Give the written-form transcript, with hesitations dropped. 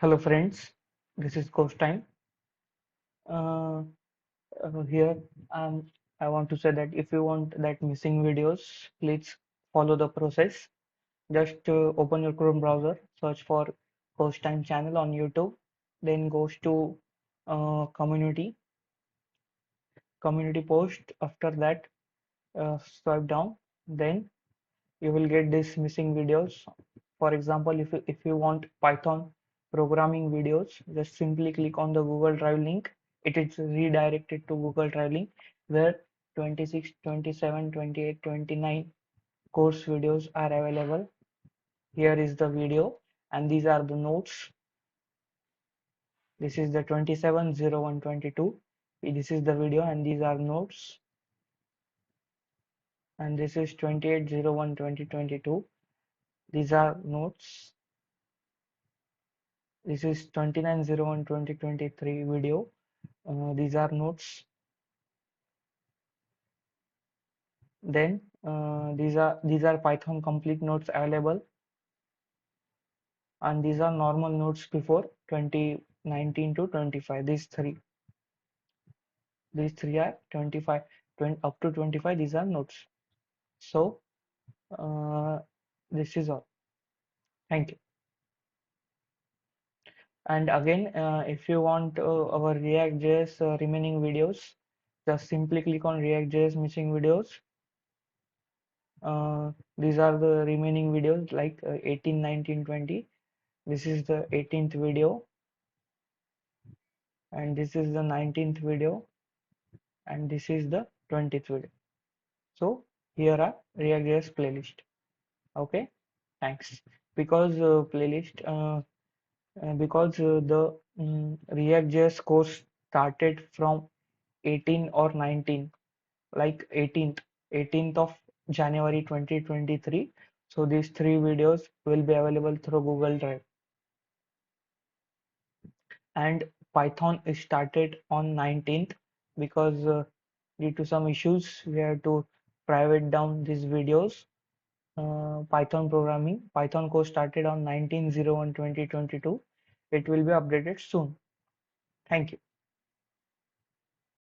Hello friends, this is Coach Time. Uh, Here um, I want to say that if you want that missing videos, please follow the process. Just open your Chrome browser, search for Coach Time channel on YouTube, then goes to community post. After that, swipe down, then you will get these missing videos. For example, if you want Python programming videos, just simply click on the Google Drive link. It is redirected to Google Drive link where 26, 27, 28, 29 course videos are available. Here is the video and these are the notes. This is the 27, 01, 22. This is the video and these are notes. And this is 28, 01, 2022. These are notes. This is 2901 2023 video. These are notes. Then these are Python complete notes available, and these are normal notes before 2019 to 25. These three are 25, 20, up to 25. These are notes. So uh, this is all. Thank you. And again, if you want our React.js remaining videos, just simply click on React.js missing videos. These are the remaining videos like 18, 19, 20. This is the 18th video and this is the 19th video and this is the 20th video. So here are React.js playlist. Okay, thanks. Because the React.js course started from 18 or 19, like 18th of January 2023. So these three videos will be available through Google Drive. And Python is started on 19th because due to some issues we have to private down these videos. Python course started on 19/01/2022. It will be updated soon. Thank you.